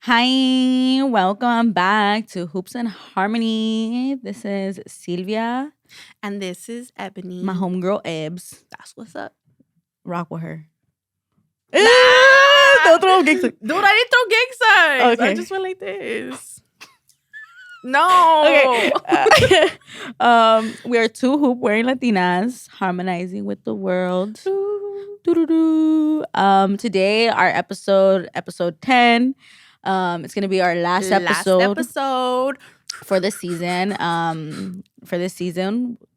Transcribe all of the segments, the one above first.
Hi, welcome back to Hoops and Harmony. This is Silvia, And this is Ebony. my homegirl Ebs. That's what's up. Rock with her. Nah! Don't throw gigs. Dude, I didn't throw gang signs. Okay. I just went like this. No. Okay. We are two hoop wearing Latinas harmonizing with the world. Doo-doo-doo. Today our episode 10. It's gonna be our last episode for the season.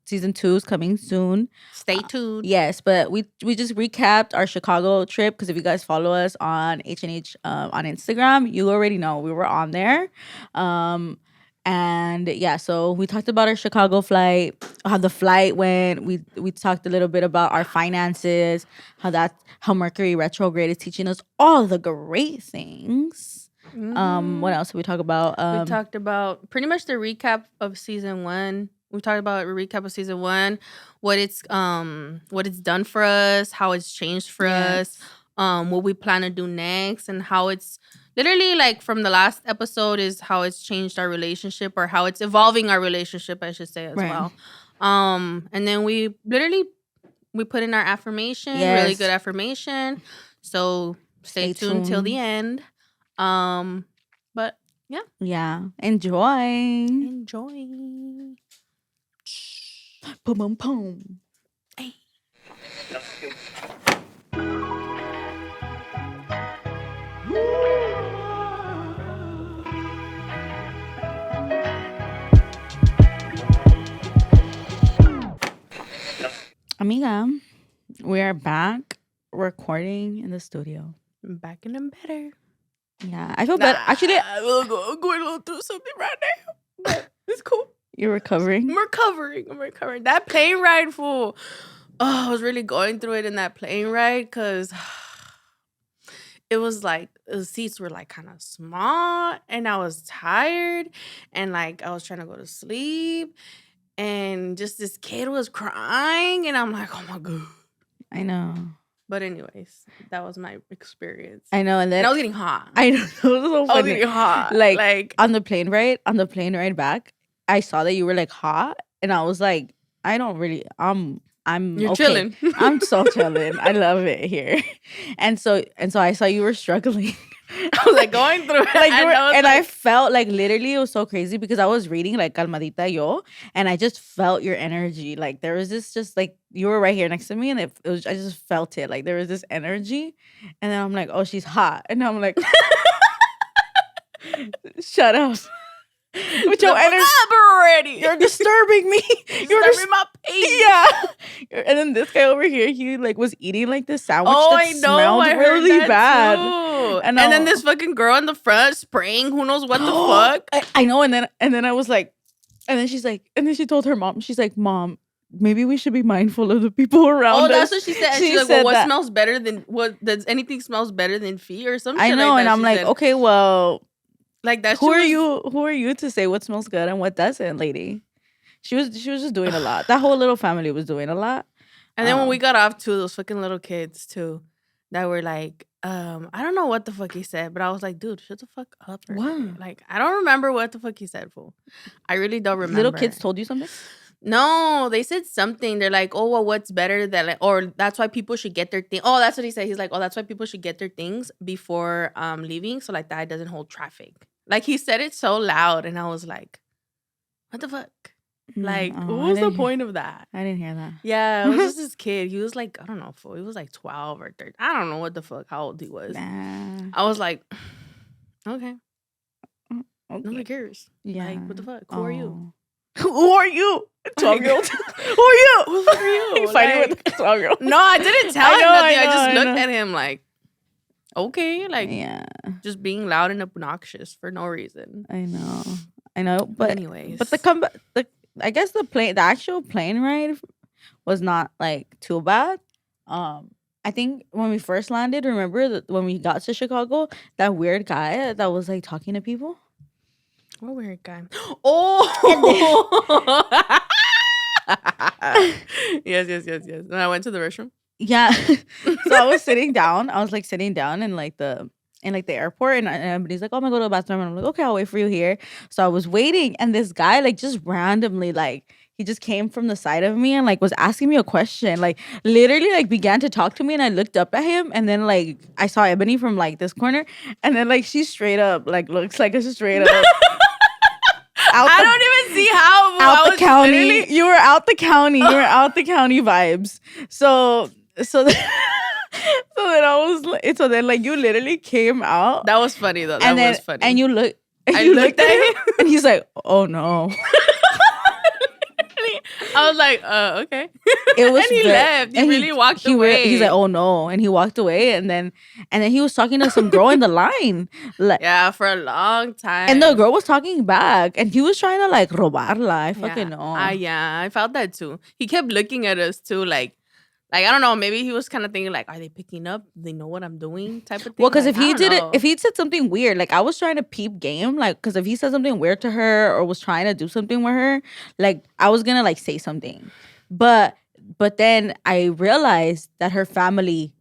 Season 2 is coming soon. Stay tuned. Yes, but we just recapped our Chicago trip because if you guys follow us on H&H on Instagram, you already know we were on there. And yeah, so we talked about our Chicago flight, how the flight went. We talked a little bit about our finances, how Mercury retrograde is teaching us all the great things. What else did we talk about? We talked about pretty much the recap of season 1. We talked about a recap of season 1, what it's done for us, how it's changed for us, what we plan to do next, and how it's literally like from the last episode is how it's changed our relationship or how it's evolving our relationship, I should say as well. And then we put in our affirmation, really good affirmation. So stay tuned till the end. But yeah. Yeah. Enjoy. Boom, boom, boom. Hey. Amiga, we are back recording in the studio. I'm back and I'm better. Yeah, I feel better. Actually, I'm going through something right now. But it's cool. You're recovering? I'm recovering. That plane ride, fool. Oh, I was really going through it in that plane ride because it was like the seats were like kind of small and I was tired and like I was trying to go to sleep and just this kid was crying and I'm like, oh my God. I know. But anyways, that was my experience. I know, and then I was getting hot. I know, it was so funny. I was getting hot. Like on the plane ride back, I saw that you were like hot, and I was like, I'm You're okay. chilling. I'm so chilling. I love it here, and so I saw you were struggling. I was like going through it. I felt like literally it was so crazy because I was reading like Calmadita Yo, and I just felt your energy. Like there was this just like you were right here next to me, and I just felt it. Like there was this energy, and then I'm like, oh, she's hot, and I'm like, shut up. With your energy already. You're disturbing me. You're disturbing my peace. Yeah. And then this guy over here, he like was eating like this sandwich that smelled really bad. Too. And then this fucking girl in the front spraying who knows what the fuck. I know. And then I was like, and then she told her mom, she's like, Mom, maybe we should be mindful of the people around us. Oh, that's what she said. And she's like, well, what smells better than does anything smells better than feet or something? I know, like and that, I'm like, okay, well, like that. Who are you to say what smells good and what doesn't, lady? She was just doing a lot. That whole little family was doing a lot. And then when we got off too, those fucking little kids too, that were like, I don't know what the fuck he said, but I was like, dude, shut the fuck up. What? Like, I don't remember what the fuck he said, fool. I really don't remember. Little kids told you something? No, they said something. They're like, oh, well, what's better than like, or that's why people should get their thing. Oh, that's what he said. He's like, oh, that's why people should get their things before leaving, so like that doesn't hold traffic. Like he said it so loud, and I was like, what the fuck? Like, what was the point of that? I didn't hear that. Yeah, it was just this kid. He was like, I don't know, he was like 12 or 13. I don't know what the fuck, how old he was. Nah. I was like, okay. Nobody cares. Yeah. Like, what the fuck? Who are you? Who are you? 12-year-old. Who are you? Who are you? Fighting with a 12-year-old. No, I didn't tell him nothing. I just looked at him like, okay, like, yeah, just being loud and obnoxious for no reason. I know, but anyways, but I guess the actual plane ride was not like too bad. I think when we first landed, remember that when we got to Chicago, that weird guy that was like talking to people. What weird guy? Oh, yes. And I went to the restroom. Yeah. So I was sitting down. I was like sitting down in like the in like the airport, and everybody's like, "Oh, I'm gonna go to the bathroom," and I'm like, "Okay, I'll wait for you here." So I was waiting, and this guy like just randomly like he just came from the side of me and like was asking me a question, like literally like began to talk to me, and I looked up at him, and then like I saw Ebony from like this corner, and then like she straight up like looks like a straight up. I don't even see how out the county. You were out the county. You were out the county vibes. So then, so then like you literally came out. That was funny though. That was funny. And you look. I looked at him, and he's like, "Oh no." I was like, okay. It was and he left. He really walked away. He's like, "Oh no," and he walked away, and then he was talking to some girl in the line, like yeah, for a long time. And the girl was talking back, and he was trying to like robarla. I fucking know. Yeah, I felt that too. He kept looking at us too, like I don't know. Maybe he was kind of thinking like, are they picking up? They know what I'm doing, type of thing. Well, because like, if he said something weird, like I was trying to peep game, like because if he said something weird to her or was trying to do something with her, like I was gonna like say something, but then I realized that her family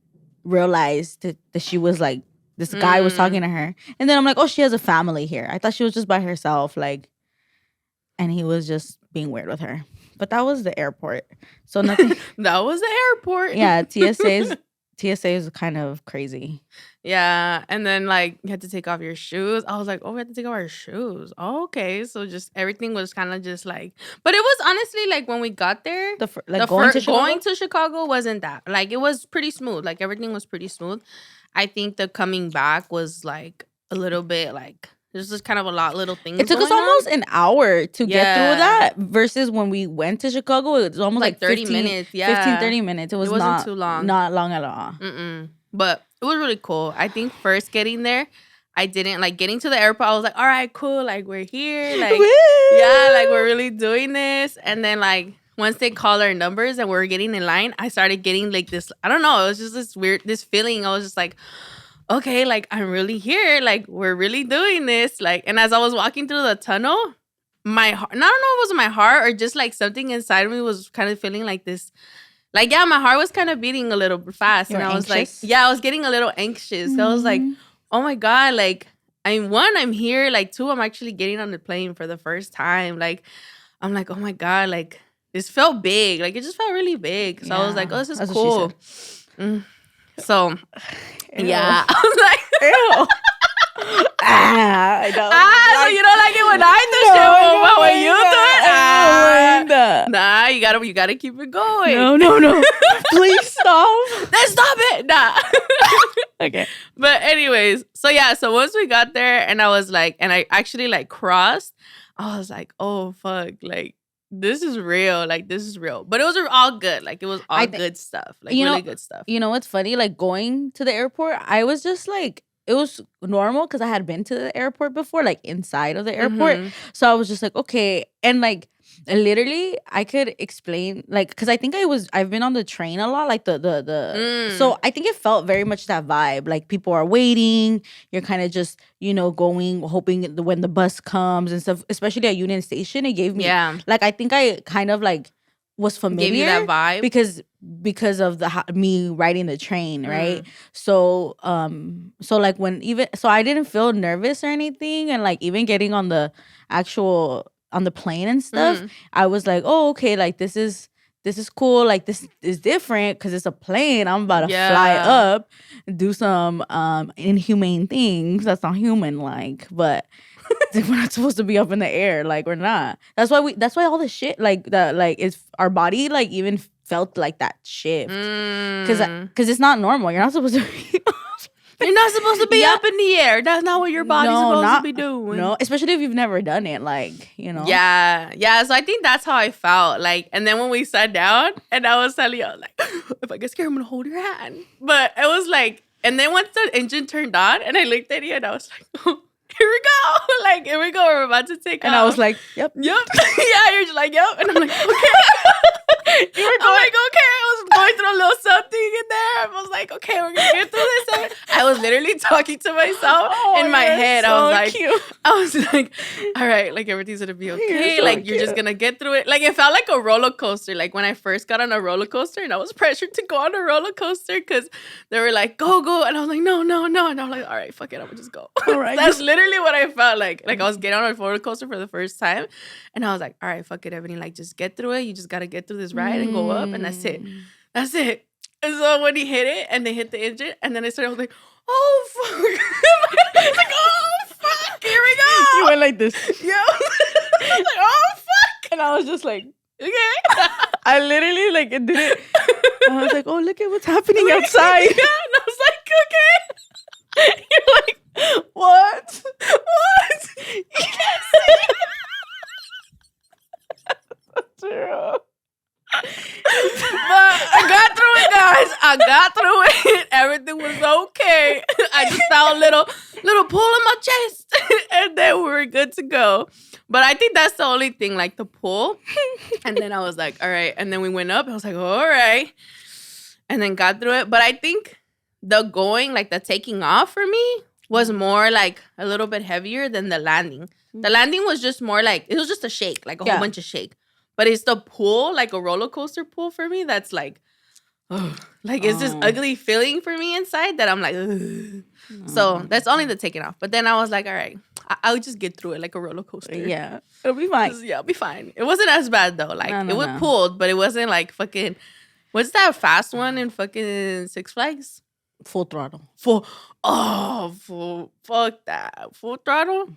realized that she was like this guy was talking to her, and then I'm like, oh, she has a family here. I thought she was just by herself, like, and he was just being weird with her. But that was the airport. So nothing. That was the airport. Yeah, TSA is kind of crazy. Yeah. And then like you had to take off your shoes. I was like, oh, we had to take off our shoes. Oh, okay. So just everything was kind of just like, but it was honestly like when we got there, going to Chicago wasn't that. Like it was pretty smooth. Like everything was pretty smooth. I think the coming back was like a little bit like there's just kind of a lot little things. It took us almost an hour to get through that versus when we went to Chicago. It was almost like 30 minutes. Yeah. 30 minutes. It wasn't not too long. Not long at all. But it was really cool. I think first getting there, I didn't like getting to the airport. I was like, all right, cool. Like we're here. Like, yeah, like we're really doing this. And then like once they called our numbers and we were getting in line, I started getting like this, I don't know. It was just this feeling. I was just like, okay, like I'm really here. Like we're really doing this. Like, and as I was walking through the tunnel, my heart, I don't know if it was my heart or just like something inside of me was kind of feeling like this. Like, yeah, my heart was kind of beating a little fast. And I was anxious? Like, yeah, I was getting a little anxious. So I was like, oh my God, like, I'm here. Like, two, I'm actually getting on the plane for the first time. Like, I'm like, oh my God, like, this felt big. Like, it just felt really big. So I was like, oh, this is cool. So, yeah. I was like, ew. I don't so you don't like it when I do shit, but when you do it, nah, you gotta keep it going. No. Please stop. Then stop it. Nah. Okay. But anyways, so yeah, so once we got there and I was like, and I actually like crossed, I was like, oh fuck, like this is real. Like this is real. But it was all good. Like it was all good stuff. Like really good stuff. You know what's funny? Like going to the airport, I was just like, it was normal because I had been to the airport before, like inside of the airport. So I was just like, okay. And like literally I could explain, like, because I think I've been on the train a lot, like so I think it felt very much that vibe. Like people are waiting, you're kind of just, going, hoping when the bus comes and stuff, especially at Union Station. It gave me, like, I think I kind of like was familiar. Gave you that vibe? Because of me riding the train, right? So like so I didn't feel nervous or anything, and like even getting on the plane and stuff, I was like, oh, okay, like this is cool, like this is different because it's a plane. I'm about to fly up and do some inhumane things that's not human like, but we're not supposed to be up in the air, like we're not. That's why all the shit like that, like is our body like even felt like that shift because it's not normal. You're not supposed to be you're not supposed to be up in the air. That's not what your body's supposed to be doing. No, especially if you've never done it, like, Yeah, so I think that's how I felt. Like, and then when we sat down and I was telling you, like, if I get scared, I'm going to hold your hand. But it was like, and then once the engine turned on and I looked at you and I was like, oh, here we go. Like, here we go. We're about to take off. And I was like, yep. Yeah, you're just like, yep. And I'm like, okay. You were I'm going. like, okay, I was going through a little something in there. I was like, okay, we're gonna get through this. I was literally talking to myself in my head. So I was like, cute. all right, like everything's gonna be okay. so Like you're cute. just gonna get through it. Like it felt like a roller coaster. Like when I first got on a roller coaster and I was pressured to go on a roller coaster because they were like, go, go. And I was like, no. And I'm like, all right, fuck it, I'm gonna just go. All right, That's literally what I felt like. Like I was getting on a roller coaster for the first time. And I was like, all right, fuck it, Ebony. Like just get through it. You just gotta get through this ride and go up. And that's it. That's it. And so when he hit it and they hit the engine and then it started, I was like, oh, fuck. I was like, oh, fuck. Here we go. You went like this. Yeah. I was like, oh, fuck. And I was just like, Okay. I literally like it didn't. I was like, oh, look at what's happening outside. Yeah. And I was like, okay. You're like, what? What? You can't see. True. But I got through it, guys. I got through it. Everything was okay. I just felt a little pull in my chest. And then we were good to go. But I think that's the only thing, like the pull. And then I was like, all right. And then we went up. I was like, all right. And then got through it. But I think the going, like the taking off for me was more like a little bit heavier than the landing. The landing was just more like, it was just a shake, like a whole bunch of shake. But it's the pull, like a roller coaster pull for me, that's like, like it's this ugly feeling for me inside that I'm like, ugh. So that's only the taking off. But then I was like, all right, I'll just get through it like a roller coaster. Yeah, it'll be fine. Yeah, it'll be fine. It wasn't as bad though. Like No, it was pulled, but it wasn't like fucking, what's that fast one in fucking Six Flags? Full throttle. Full, fuck that. Full throttle?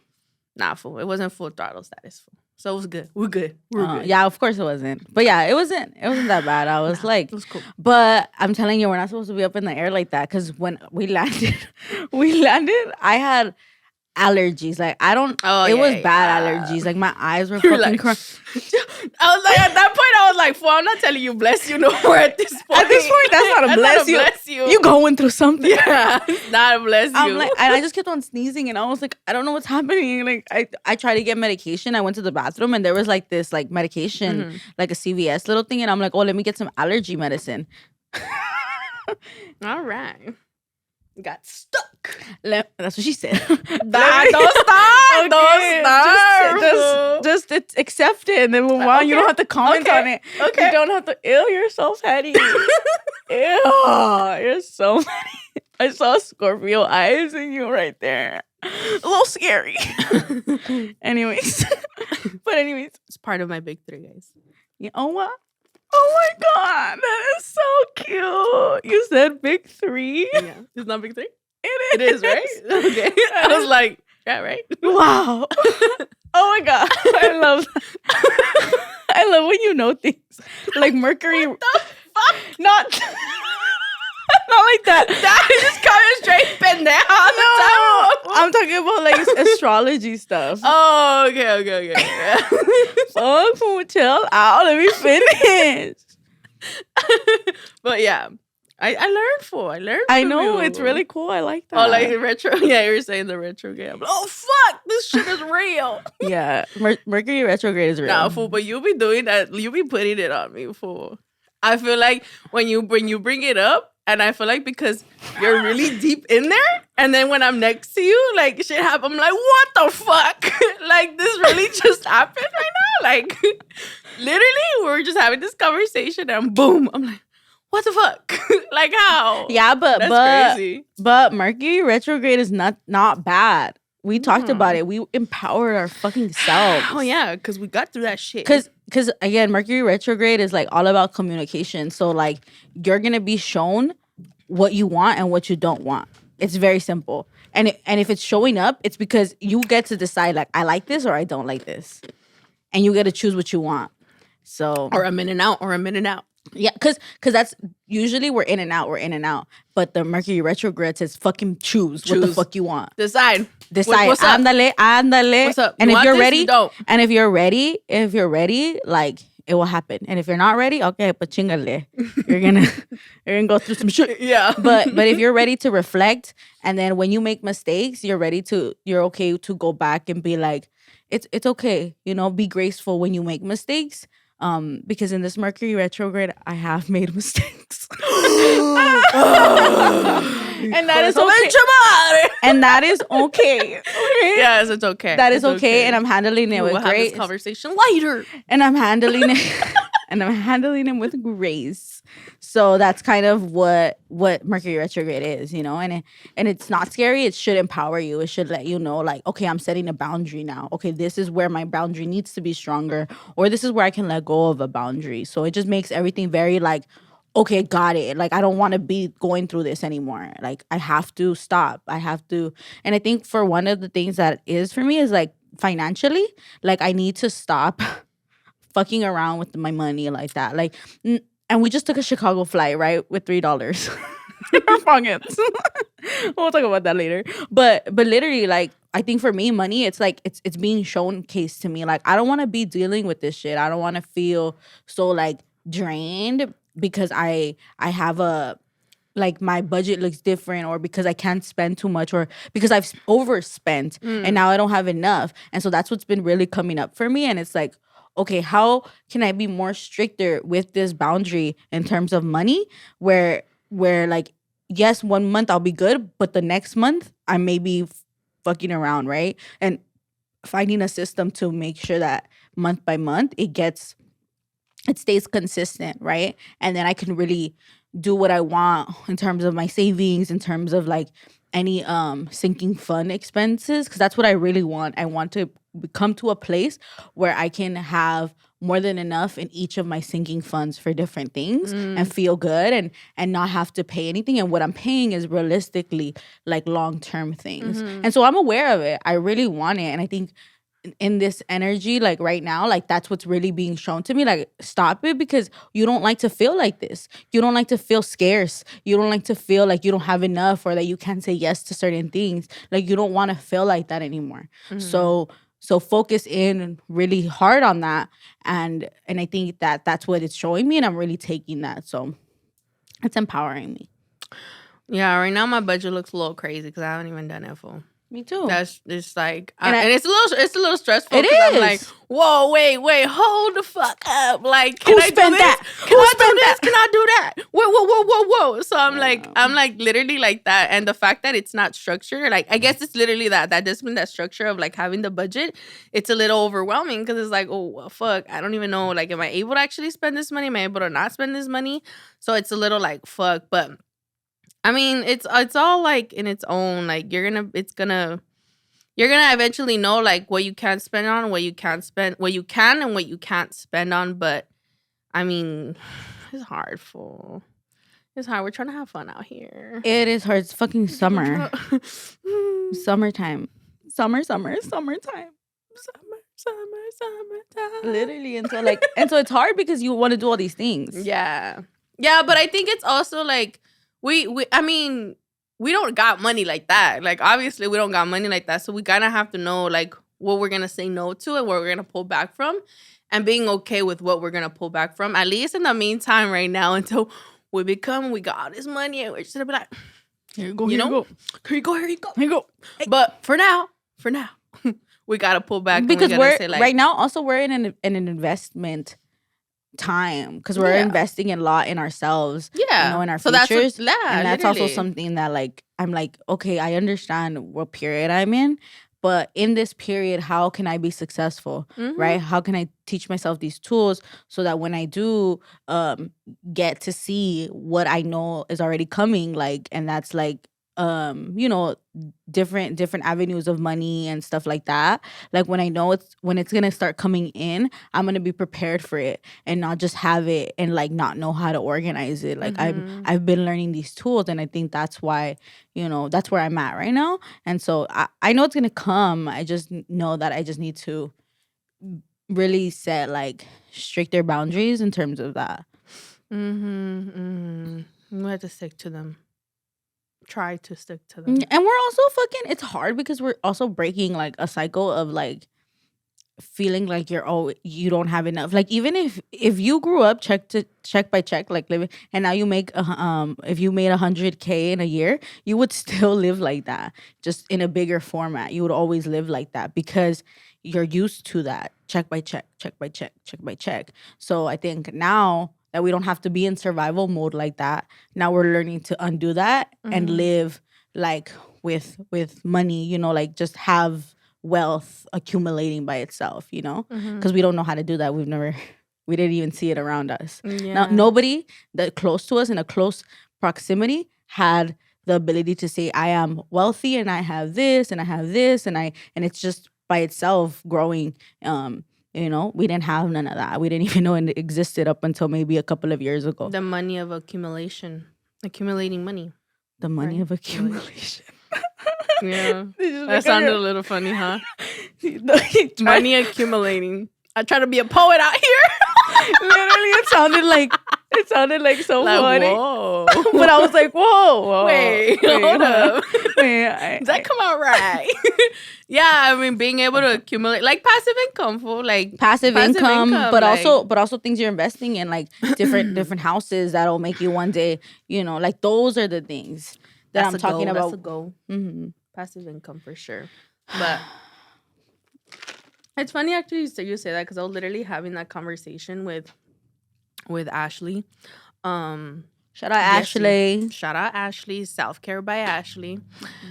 Nah, full. It wasn't full throttle status. Full. So it was good. We're good. We're good. Yeah, of course it wasn't. But yeah, it wasn't that bad. I was like, it was cool. But I'm telling you, we're not supposed to be up in the air like that because when we landed, I had allergies. Like I don't. It was bad allergies. Like my eyes were fucking like, crying. I was like, at that point, I was like, "Fool, I'm not telling you, bless you, no more." At this point, That's not a bless you. You going through something? Yeah, it's not a bless you. I'm like, and I just kept on sneezing, and I was like, I don't know what's happening. Like I tried to get medication. I went to the bathroom, and there was like this like medication, like a CVS little thing, and I'm like, oh, let me get some allergy medicine. All right. Got stuck. That's what she said. Don't start. Just accept it and then move on. You don't have to comment on it. Okay. You don't have to. Ew, you're so petty. Ew, you're so petty. I saw Scorpio eyes in you right there. A little scary. Anyways. But anyways. It's part of my big three, guys. You know what? Oh my God, that is so cute. You said big three. Yeah. It's not big three? It is, right? Okay. I was like, yeah, right? Wow. Oh my God. I love that. I love when you know things. Like Mercury. What the fuck? Not like that. That is just coming straight pendeja all the time. I'm talking about like astrology stuff. Oh, okay. Fuck, fool, chill out. Let me finish. But yeah, I learned. I know, it's really cool. I like that. Oh, like the retro. Yeah, you were saying the retrograde. Like, oh fuck, this shit is real. Yeah, Mercury retrograde is real. Nah, fool, but you be doing that. You be putting it on me, fool. I feel like when you bring it up. And I feel like because you're really deep in there, and then when I'm next to you, like shit happen, I'm like, what the fuck? Like this really just happened right now? Like literally, we're just having this conversation, and boom, I'm like, what the fuck? Like how? Yeah, that's crazy. But Mercury retrograde is not bad. We talked about it. We empowered our fucking selves. Oh yeah, because we got through that shit. Because again, Mercury retrograde is like all about communication. So like you're gonna be shown what you want and what you don't want. It's very simple. And if it's showing up, it's because you get to decide like I like this or I don't like this, and you get to choose what you want. So or a minute out. Yeah, because that's usually we're in and out. But the Mercury retrograde says fucking choose what the fuck you want. Decide. What's up? Ándale. What's up? And if you're ready, you don't. And if you're ready, like it will happen. And if you're not ready, okay, but chingale. You're gonna go through some shit. Yeah. But if you're ready to reflect, and then when you make mistakes, you're okay to go back and be like, it's okay, be graceful when you make mistakes. Because in this Mercury retrograde, I have made mistakes. And that is okay. And that is okay. Okay? Yes, it's okay. That is okay. And I'm handling it with We'll grace. have this conversation later. And I'm handling it. And I'm handling it with grace. So that's kind of what Mercury retrograde is, you know. And it's not scary. It should empower you. It should let you know, like, okay, I'm setting a boundary now. Okay, this is where my boundary needs to be stronger, or this is where I can let go of a boundary. So it just makes everything very like, okay, got it. Like, I don't want to be going through this anymore. Like, I have to stop. I have to. And I think for one of the things that is for me is like financially, like I need to stop fucking around with my money like that. Like, and we just took a Chicago flight, right, with $3 in our pockets. We'll talk about that later. But literally, like, I think for me, money, it's like it's being showcased to me. Like, I don't want to be dealing with this shit. I don't want to feel so like drained because I have a, like, my budget looks different, or because I can't spend too much, or because I've overspent and now I don't have enough. And so that's what's been really coming up for me. And it's like, okay, how can I be more stricter with this boundary in terms of money, where like, yes, 1 month I'll be good, but the next month I may be fucking around, right? And finding a system to make sure that month by month it stays consistent, right? And then I can really do what I want in terms of my savings, in terms of like any sinking fund expenses, because that's what I really want. I want to come to a place where I can have more than enough in each of my sinking funds for different things and feel good and not have to pay anything. And what I'm paying is realistically like long-term things. And so I'm aware of it. I really want it. And I think in this energy, like right now, like that's what's really being shown to me. Like, stop it, because you don't like to feel like this. You don't like to feel scarce. You don't like to feel like you don't have enough, or that you can't say yes to certain things. Like, you don't want to feel like that anymore. So focus in really hard on that. And I think that that's what it's showing me, and I'm really taking that. So it's empowering me. Yeah, right now my budget looks a little crazy because I haven't even done it full. Me too. That's just like, and it's a little stressful. It is. I'm like, whoa, wait, hold the fuck up. Like, can Who I do spent this? that? Can I do this? Can I do that? Whoa. So I'm like literally like that. And the fact that it's not structured, like, I guess it's literally that discipline, that structure of like having the budget. It's a little overwhelming because it's like, oh, well, fuck, I don't even know. Like, am I able to actually spend this money? Am I able to not spend this money? So it's a little like, fuck. But I mean, it's all like in its own, like, you're gonna eventually know like what you can spend on, what you can't spend, what you can and what you can't spend on. But I mean, it's hard. It's hard. We're trying to have fun out here. It is hard. It's fucking summer. Summertime. Summertime. Summertime. Literally. And so it's hard because you want to do all these things. Yeah, but I think it's also like I mean, we don't got money like that. Like, obviously, we don't got money like that. So we kind of have to know, like, what we're going to say no to and what we're going to pull back from, and being okay with what we're going to pull back from, at least in the meantime right now, until we got all this money and we're just going to be like, here you go. Here you go. But for now, we got to pull back. Because we're, say, like, right now, also, we're in an investment time, because we're investing a lot in ourselves, in our futures. And that's also something that, like, I'm like, okay, I understand what period I'm in, but in this period, how can I be successful, right? How can I teach myself these tools so that when I do get to see what I know is already coming, like, and that's like, different avenues of money and stuff like that. Like, when I know when it's gonna start coming in, I'm gonna be prepared for it and not just have it and like not know how to organize it. Like, I've been learning these tools, and I think that's why, that's where I'm at right now. And so I know it's gonna come. I just know that I just need to really set like stricter boundaries in terms of that. We have to stick to them. Try to stick to them. And we're also it's hard because we're also breaking like a cycle of like feeling like you don't have enough. Like even if you grew up check by check, like living, and now you make if you made 100K in a year, you would still live like that, just in a bigger format. You would always live like that because you're used to that check by check, check by check, check by check. So I think now that we don't have to be in survival mode like that, now we're learning to undo that and live like with money, like just have wealth accumulating by itself, because we don't know how to do that. We didn't even see it around us. Now, nobody that close to us in a close proximity had the ability to say, I am wealthy and I have this and I have this and it's just by itself growing. We didn't have none of that. We didn't even know it existed up until maybe a couple of years ago. The money of accumulating money. The money of accumulation. Yeah, that sounded a little funny, huh? Money accumulating. I try to be a poet out here. Literally, it sounded like so funny. Whoa. But I was like, whoa. Wait, hold up. Wait, does that come out right? Yeah, I mean, being able to accumulate like passive income, passive income, but also things you're investing in, like different houses that'll make you one day, like those are the things that I'm talking about. That's a goal. Mm-hmm. Passive income for sure. But it's funny actually you say that, because I was literally having that conversation with Ashley. Shout out Ashley. Shout out Ashley. Self-care by Ashley.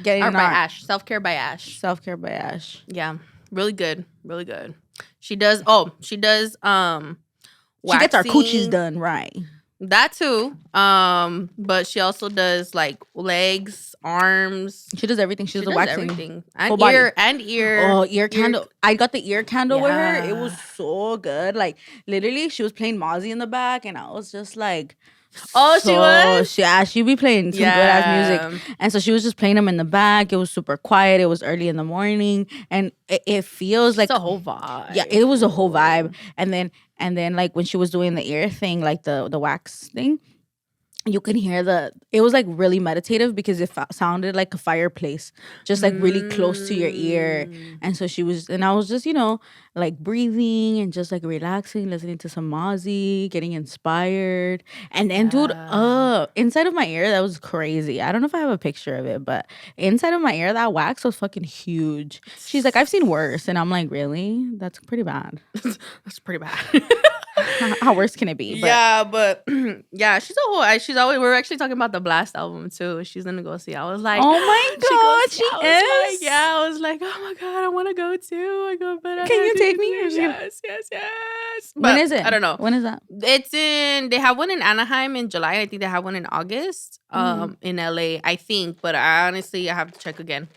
Self-care by Ash. Self-care by Ash. Yeah. Really good. Really good. She does she gets our coochies done right. That too. But she also does like legs, arms. She does everything. She does the waxing. Everything. And ear. Oh, ear candle. I got the ear candle with her. It was so good. Like literally, she was playing Mozzie in the back, and I was just like, she was? She be playing some good ass music. And so she was just playing them in the back. It was super quiet. It was early in the morning. And it feels like a whole vibe. Yeah, it was a whole vibe. And then like when she was doing the ear thing, like the wax thing, you can hear it was like really meditative because it sounded like a fireplace, just like really close to your ear. And so I was just, like breathing and just like relaxing, listening to some Mozzie, getting inspired. And then dude, inside of my ear, that was crazy. I don't know if I have a picture of it, but inside of my ear, that wax was fucking huge. She's like, I've seen worse. And I'm like, really? That's pretty bad. That's pretty bad. How worse can it be? But yeah, she's always, we're actually talking about the Blast album too. She's gonna go see. I was like, oh my god, she is. I was like, oh my god, I want to go too. I go, but can you take me? Yes. But when is it? I don't know. When is that? They have one in Anaheim in July. I think they have one in August. In LA, I think. But I have to check again.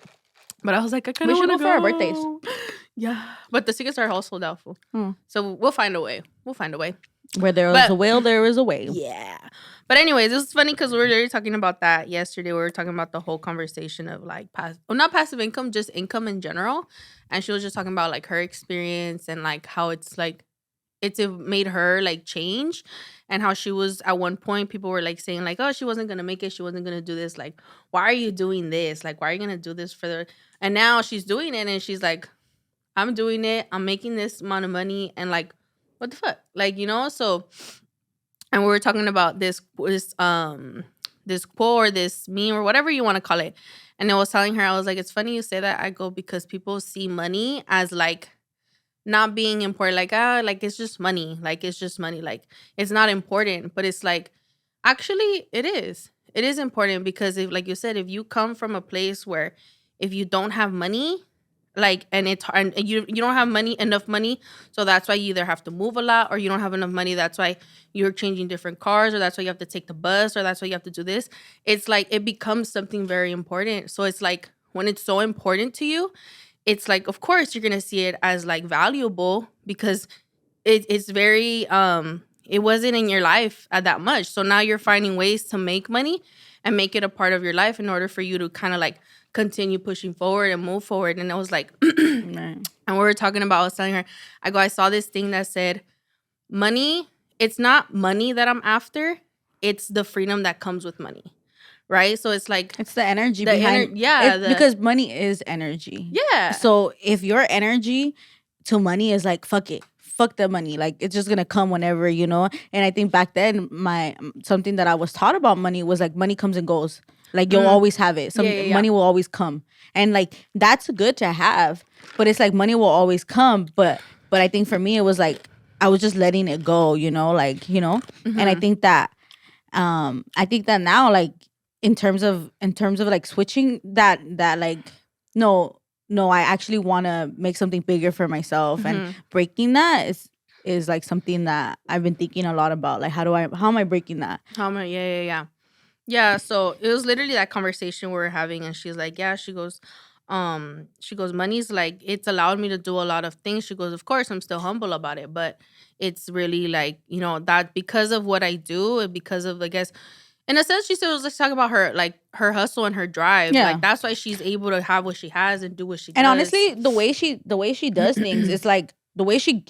But I was like, I kind of want to go for our birthdays. Yeah, but the tickets are all sold out. So we'll find a way. Where there is a will, there is a way. Yeah. But anyways, this is funny because we were already talking about that yesterday. We were talking about the whole conversation of like not passive income, just income in general. And she was just talking about like her experience and like how it's made her like change, and how she was at one point, people were like saying like, oh, she wasn't gonna make it, she wasn't gonna do this, like, why are you doing this, like, why are you gonna do this for the, and now she's doing it, and she's like, I'm doing it, I'm making this amount of money, and like, what the fuck, like, so, and we were talking about this quote or this meme or whatever you want to call it, and I was telling her, I was like, it's funny you say that. I go, because people see money as like not being important, like, like it's just money, like it's not important. But it's like, actually it is important, because if, like you said, if you come from a place where if you don't have money, like, and it's hard, and you don't have enough money, so that's why you either have to move a lot, or you don't have enough money, that's why you're changing different cars, or that's why you have to take the bus, or that's why you have to do this. It's like it becomes something very important. So it's like, when it's so important to you, it's like, of course, you're going to see it as like valuable, because it's very, it wasn't in your life at that much. So now you're finding ways to make money and make it a part of your life in order for you to kind of like continue pushing forward and move forward. And I was like, and we were talking about, I was telling her, I saw this thing that said, money, it's not money that I'm after, it's the freedom that comes with money. Right? So it's like, it's the energy behind. Because money is energy. Yeah. So if your energy to money is like, fuck it, fuck the money, like it's just gonna come whenever, you know. And I think back then my something that I was taught about money was like money comes and goes, like you'll always have it, Yeah, yeah, yeah. money will always come, and like that's good to have, but it's like money will always come, but I think for me it was like I was just letting it go, you know, like, you know. And I think that now, like in terms of like switching that like, no, I actually want to make something bigger for myself, and breaking that is like something that I've been thinking a lot about, like how am I breaking that? How am I? Yeah, so it was literally that conversation we were having, and she's like, yeah, she goes, money's like, it's allowed me to do a lot of things. She goes, of course, I'm still humble about it, but it's really like, you know, that because of what I do and because of, I guess, in a sense, she said, let's talk about her, like her hustle and her drive. Yeah. Like that's why she's able to have what she has and do what she does. And honestly, the way she does things is like the way she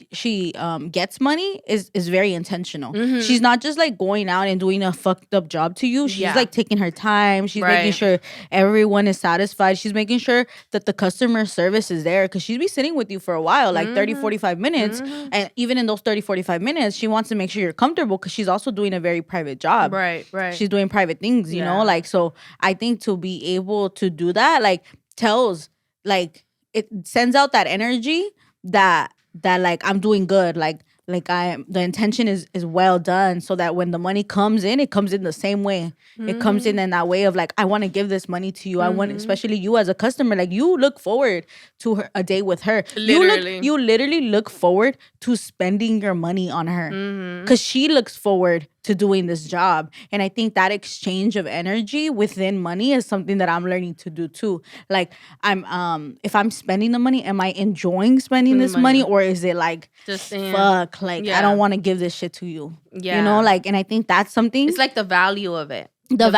gets money is very intentional. She's not just like going out and doing a fucked up job to you. She's like taking her time. She's making sure everyone is satisfied. She's making sure that the customer service is there, because she'd be sitting with you for a while, like 30-45 minutes. And even in those 30-45 minutes, she wants to make sure you're comfortable, because she's also doing a very private job. Right. She's doing private things, you know, like, so I think to be able to do that, like, tells, like, it sends out that energy that like I'm doing good, like the intention is well done, so that when the money comes in, it comes in the same way. It comes in that way of like, I want to give this money to you. I want, especially you as a customer, like you look forward to a day with her. Literally. You literally look forward to spending your money on her, because she looks forward to doing this job. And I think that exchange of energy within money is something that I'm learning to do too. Like, I'm if I'm spending the money, am I enjoying spending this money, or is it like, just fuck, like I don't want to give this shit to you. You know, like, and I think that's something, it's like the value of it. the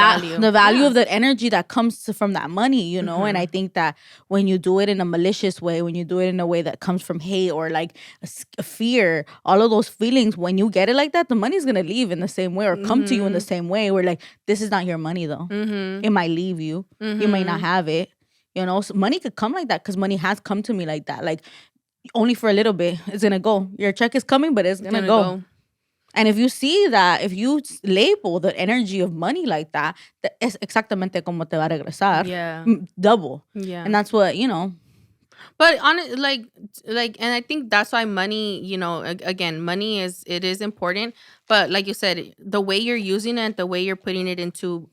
value of the energy that comes from that money, you know. And I think that when you do it in a malicious way, when you do it in a way that comes from hate or like a fear, all of those feelings, when you get it like that, the money's gonna leave in the same way, or come to you in the same way. Where like, this is not your money though. It might leave you. You might not have it. You know, so money could come like that, because money has come to me like that. Like, only for a little bit, it's gonna go. Your check is coming, but it's gonna go. And if you see that, if you label the energy of money like that, es exactamente como te va a regresar. Yeah. Double. Yeah. And that's what, you know. But on it, like, and I think that's why money, you know, again, money is important. But like you said, the way you're using it, the way you're putting it into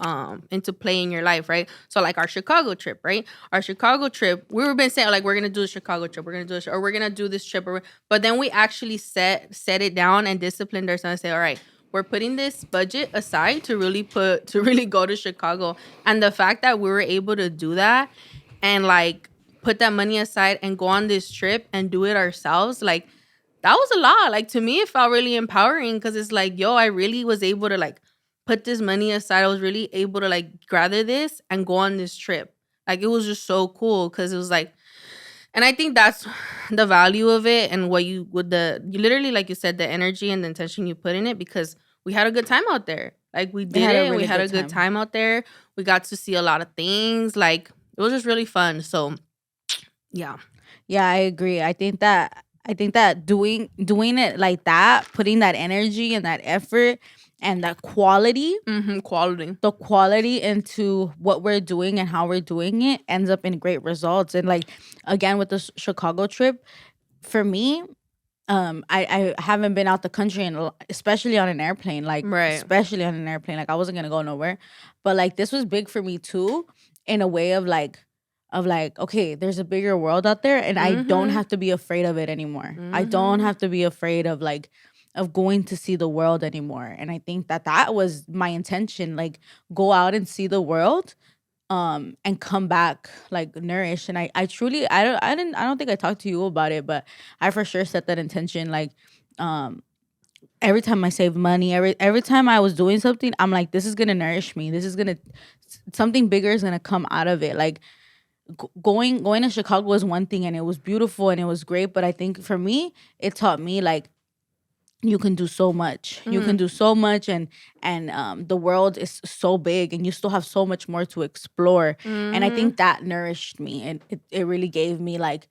play in your life, right? So like our Chicago trip, right? Our Chicago trip, we were been saying like, we're gonna do the Chicago trip, we're gonna do this, or we're gonna do this trip, but then we actually set it down and disciplined ourselves and say, all right, we're putting this budget aside to really go to Chicago. And the fact that we were able to do that and like put that money aside and go on this trip and do it ourselves, like that was a lot. Like to me, it felt really empowering, because it's like, yo, I really was able to like put this money aside. I was really able to like gather this and go on this trip. Like it was just so cool, because it was like, and I think that's the value of it, and what you literally, like you said, the energy and the intention you put in it, because we had a good time out there. Like we did it. We had a good time out there. We got to see a lot of things. Like it was just really fun. So yeah, I agree. I think that doing it like that, putting that energy and that effort and that quality, the quality into what we're doing and how we're doing it, ends up in great results. And like, again, with the Chicago trip, for me, I haven't been out the country, and especially on an airplane, like especially on an airplane, like I wasn't gonna go nowhere, but like this was big for me too, in a way of like, okay, there's a bigger world out there, and I don't have to be afraid of it anymore. I don't have to be afraid of like, of going to see the world anymore. And I think that was my intention, like go out and see the world, and come back like nourished. And I truly, I don't think I talked to you about it, but I for sure set that intention. Like, every time I save money, every time I was doing something, I'm like, this is gonna nourish me. This is gonna, something bigger is gonna come out of it. Like going to Chicago was one thing, and it was beautiful and it was great. But I think for me, it taught me like, you can do so much. You can do so much, and the world is so big, and you still have so much more to explore. And I think that nourished me, and it really gave me like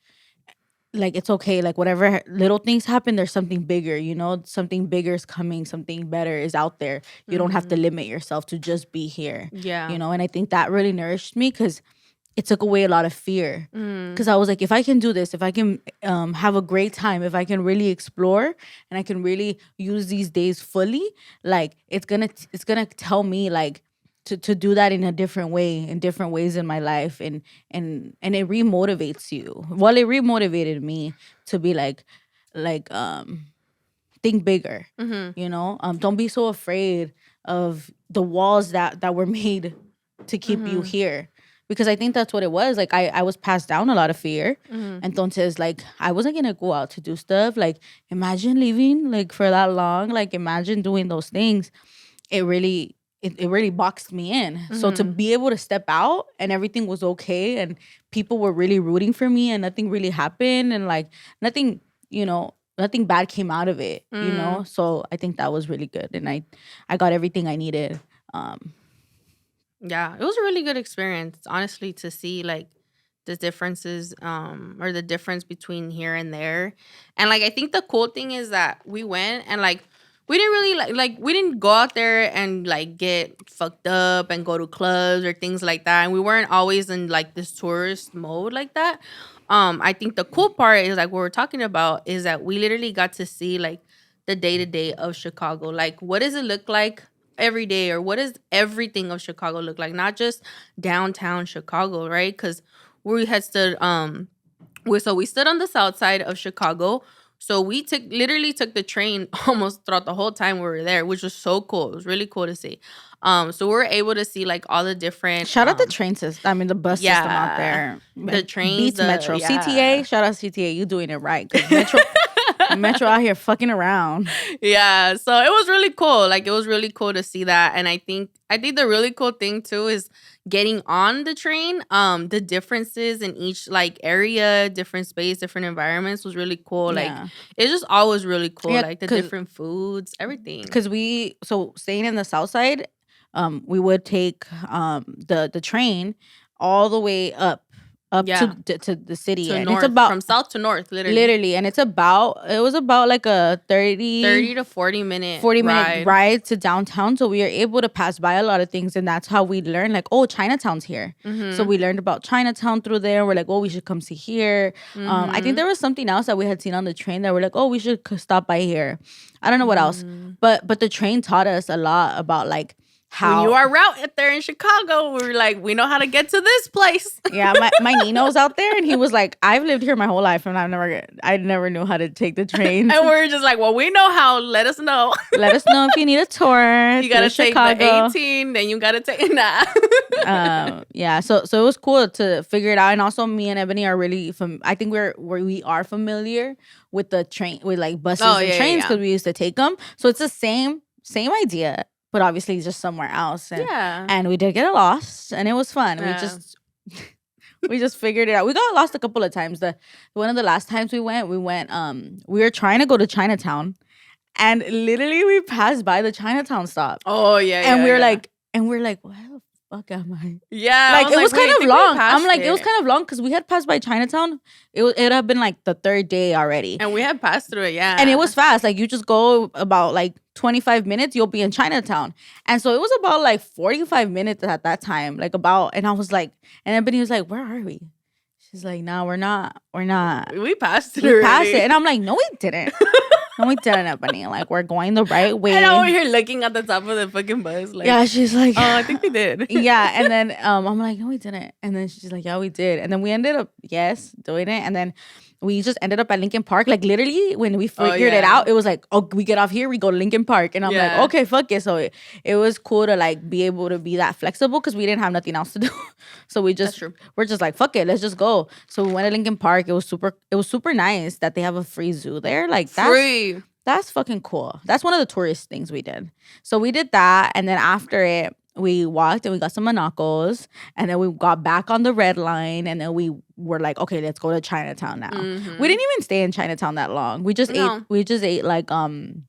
like it's okay, like whatever little things happen, there's something bigger, something bigger is coming, something better is out there. You don't have to limit yourself to just be here. Yeah. And I think that really nourished me because it took away a lot of fear. Because I was like, if I can do this, if I can have a great time, if I can really explore and I can really use these days fully, like it's gonna tell me like to do that in a different way, in different ways in my life, and it remotivates you. Well, it remotivated me to be like think bigger. Don't be so afraid of the walls that were made to keep you here, because I think that's what it was. Like I was passed down a lot of fear. Entonces, like I wasn't gonna go out to do stuff. Like imagine leaving like for that long. Like imagine doing those things. It really boxed me in. So to be able to step out and everything was okay and people were really rooting for me and nothing really happened and like nothing bad came out of it, So I think that was really good, and I got everything I needed. Yeah, it was a really good experience, honestly, to see like the differences or the difference between here and there. And like I think the cool thing is that we went and like we didn't really like we didn't go out there and like get fucked up and go to clubs or things like that. And we weren't always in like this tourist mode like that. I think the cool part is like what we're talking about is that we literally got to see like the day-to-day of Chicago. Like what does it look like every day, or what does everything of Chicago look like? Not just downtown Chicago, right? Because we had stood we stood on the south side of Chicago. So we literally took the train almost throughout the whole time we were there, which was so cool. It was really cool to see. So we were able to see like all the different shout out the train system. I mean the bus system out there. The trains beats Metro. CTA. Shout out CTA. You doing it right. 'Cause Metro out here fucking around. Yeah. So it was really cool. Like it was really cool to see that. And I think the really cool thing too is getting on the train. The differences in each like area, different space, different environments was really cool. Like it's just always really cool. Yeah, like the different foods, everything. Because staying in the south side, we would take the train all the way up to the city, to and north, it's about from south to north, literally, and it was about like a 30 to 40 minute ride to downtown. So we were able to pass by a lot of things, and that's how we learned like, oh, Chinatown's here. So we learned about Chinatown through there. We're like, oh, we should come see here. I think there was something else that we had seen on the train that we're like, oh, we should stop by here. I don't know what else, but the train taught us a lot about like how when you are out there in Chicago, we were like, we know how to get to this place. Yeah, my Nino's out there, and he was like, I've lived here my whole life, and I never knew how to take the train. And we're just like, well, we know how. Let us know. Let us know if you need a tour. You gotta take Chicago. The 18, then you gotta take that. Yeah, so it was cool to figure it out, and also me and Ebony are really I think we are familiar with the train, with like buses and trains because we used to take them. So it's the same idea, but obviously just somewhere else. And we did get lost, and it was fun. Yeah. We just figured it out. We got lost a couple of times. One of the last times we went, we were trying to go to Chinatown, and literally we passed by the Chinatown stop. Oh yeah. And we're like, where the fuck am I? Yeah. Like it was kind of long. I'm like, it was kind of long because we had passed by Chinatown. It had been like the third day already. And we had passed through it, yeah. And it was fast. Like you just go about like 25 minutes, you'll be in Chinatown. And so it was about like 45 minutes at that time. And I was like, and everybody was like, where are we? She's like, no, we're not. We passed it. We passed it. And I'm like, no, we didn't. No, we didn't, Ebony. Like, we're going the right way. And I'm over here looking at the top of the fucking bus. Like, yeah, she's like, oh, I think we did. Yeah. And then I'm like, no, we didn't. And then she's like, yeah, we did. And then we ended up, doing it. And then we just ended up at Lincoln Park. Like, literally, when we figured it out, it was like, oh, we get off here, we go to Lincoln Park. And I'm like, okay, fuck it. So it was cool to, like, be able to be that flexible because we didn't have nothing else to do. So we're just like, fuck it, let's just go. So we went to Lincoln Park. It was super nice that they have a free zoo there. Like, that's fucking cool. That's one of the tourist things we did. So we did that. And then after it, we walked and we got some monocles, and then we got back on the red line, and then we were like, okay, let's go to Chinatown now. We didn't even stay in Chinatown that long. We just ate like ramen?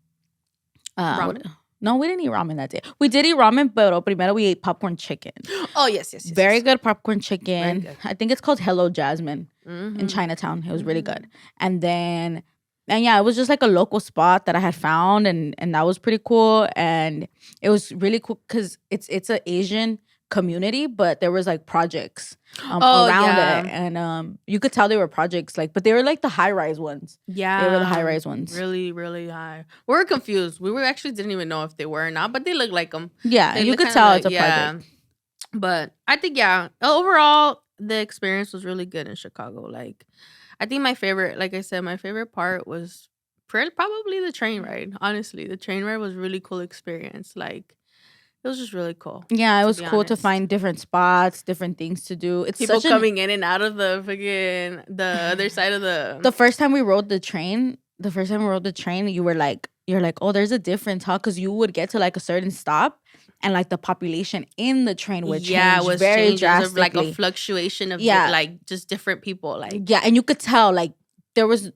No, we didn't eat ramen that day. We did eat ramen, but primero we ate popcorn chicken. Oh, yes. Very good popcorn chicken. I think it's called Hello Jasmine. in Chinatown. It was really good. And yeah, it was just like a local spot that I had found, and that was pretty cool. And it was really cool because it's an Asian community, but there was like projects around it, and you could tell they were projects, like, but they were like the high rise ones. Yeah, they were the high rise ones. Really, really high. We were confused. We were actually didn't even know if they were or not, but they looked like them. Yeah, you could tell it's a project. But I think overall the experience was really good in Chicago. Like, I think my favorite, like I said, my favorite part was probably the train ride. Honestly, the train ride was really cool experience. Like, it was just really cool. Yeah, it was cool to find different spots, different things to do. It's people coming in and out of the other side of the first time we rode the train, you were like, oh, there's a difference, huh? Because you would get to like a certain stop, and like the population in the train would change very drastically. Like a fluctuation of like just different people. Like, yeah, and you could tell like there was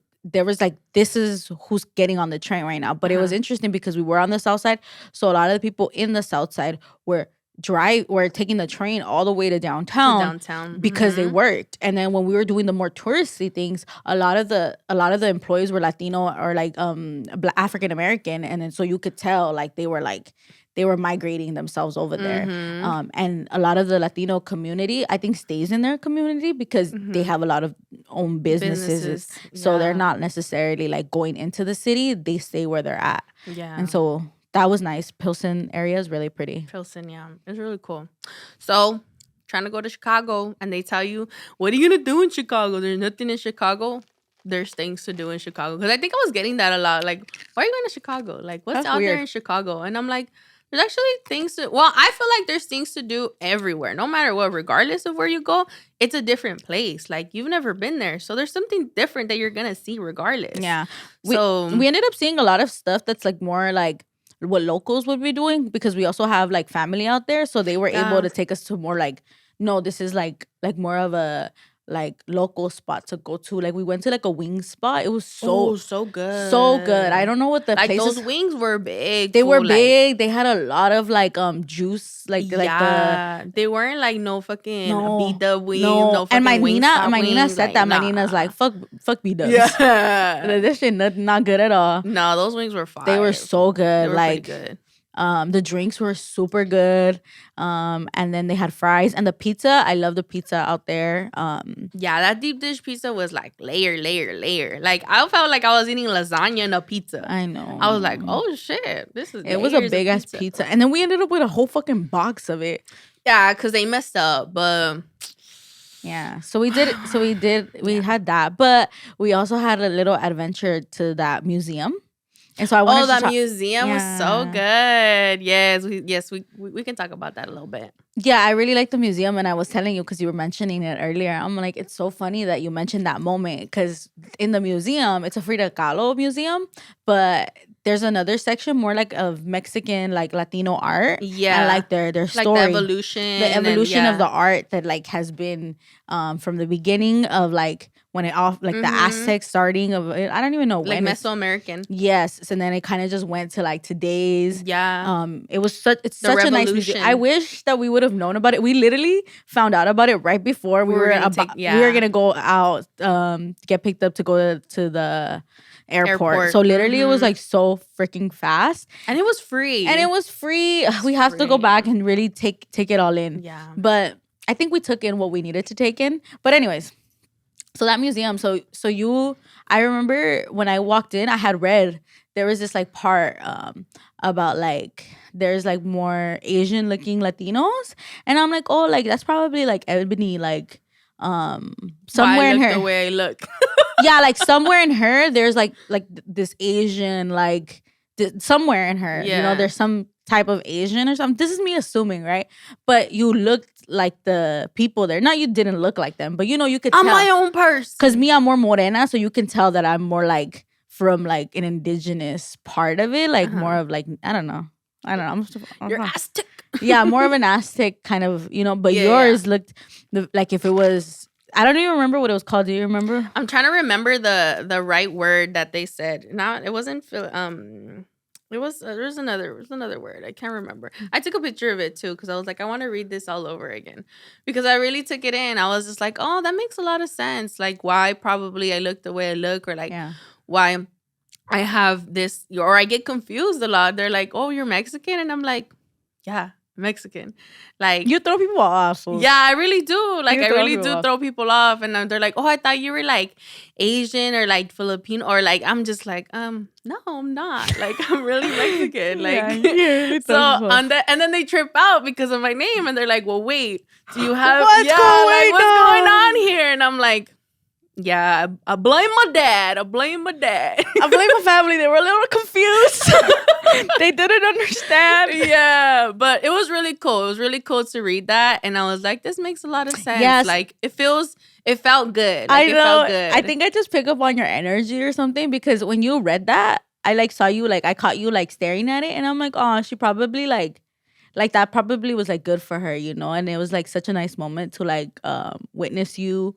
like, this is who's getting on the train right now. But it was interesting because we were on the south side, so a lot of the people in the south side were taking the train all the way to downtown because they worked. And then when we were doing the more touristy things, a lot of the employees were Latino or like African American, and then so you could tell like they were migrating themselves over there. And a lot of the Latino community, I think, stays in their community because they have a lot of own businesses. So they're not necessarily like going into the city. They stay where they're at. Yeah. And so that was nice. Pilsen area is really pretty. Pilsen, yeah. It's really cool. So, trying to go to Chicago, and they tell you, what are you going to do in Chicago? There's nothing in Chicago. There's things to do in Chicago. Because I think I was getting that a lot. Like, why are you going to Chicago? Like, what's out there in Chicago? And I'm like, there's actually things to... Well, I feel like there's things to do everywhere. No matter what, regardless of where you go, it's a different place. Like, you've never been there. So there's something different that you're going to see regardless. Yeah. We ended up seeing a lot of stuff that's like more like what locals would be doing, because we also have like family out there. So they were able to take us to more like, no, this is like more of a like local spot to go to. Like, we went to like a wing spot. It was so good. So good. I don't know what the like places. Those wings were big. They were big. They had a lot of like juice. Like they weren't like no fucking B-dub wings. No fucking and my Nina said like, that. My Nina's like, fuck B-dubs. Yeah. This shit not good at all. No, those wings were fire. They were so good. They were like good. The drinks were super good. And then they had fries and the pizza. I love the pizza out there. Yeah, that deep dish pizza was like layer. Like, I felt like I was eating lasagna and a pizza. I know. I was like, oh shit, it was a big ass pizza. And then we ended up with a whole fucking box of it. Yeah, because they messed up, but yeah, so we did. We had that, but we also had a little adventure to that museum. And so I wanted that museum was so good. Yes, we can talk about that a little bit. Yeah, I really like the museum, and I was telling you because you were mentioning it earlier. I'm like, it's so funny that you mentioned that moment, because in the museum, it's a Frida Kahlo museum, but there's another section more like of Mexican, like Latino art. Yeah, and like their story, like the evolution of the art that like has been from the beginning of like when it off like the Aztec starting of it. I don't even know when, like Mesoamerican. Yes, and then it kind of just went to like today's. Yeah, it was such a nice museum. I wish that we would have known about it. We literally found out about it right before we were gonna go out get picked up to go to the airport. So literally it was like so freaking fast, and it was free. We have to go back and really take it all in. Yeah, but I think we took in what we needed to take in. But anyways, so that museum, I remember when I walked in, I had read there was this like part about like there's like more Asian looking Latinos, and I'm like, oh, like that's probably like Ebony, like somewhere in her the way I look. Yeah, like somewhere in her there's like this Asian, like somewhere in her, you know, there's some type of Asian or something. This is me assuming, right? But you looked like the people there. Not you didn't look like them, but you know, you could tell. I'm my own person. Because me, I'm more morena, so you can tell that I'm more like from like an indigenous part of it, like more of like, I don't know. You're Aztec. Yeah, more of an Aztec kind of, you know, but yours looked like if it was, I don't even remember what it was called. Do you remember? I'm trying to remember the right word that they said. It wasn't There's another word. I can't remember. I took a picture of it too because I was like, I want to read this all over again because I really took it in. I was just like, oh, that makes a lot of sense. Like why probably I look the way I look, or like Yeah. why I have this, or I get confused a lot. They're like, oh, you're Mexican, and I'm like, yeah, Mexican. Like You throw people off. So. yeah, I really do. Like, You I throw really people do off. throw people off. And they're like, oh, I thought you were like Asian or like Filipino. Or like, I'm just like, no, I'm not. Like, I'm really Mexican. Like, Yeah, you really so, throw people off. and then they trip out because of my name. And they're like, well, wait, do you have, What's going what's on? going on here? And I'm like, yeah, I blame my dad. I blame my dad. I blame my family. They were a little confused. They didn't understand. Yeah, but it was really cool. It was really cool to read that, and I was like, "This makes a lot of sense." Yes. Like it felt good. I Like, know. It felt good. I think I just pick up on your energy or something because when you read that, I like saw you like I caught you like staring at it, and I'm like, oh, she probably like that probably was like good for her, you know. And it was like such a nice moment to like witnessing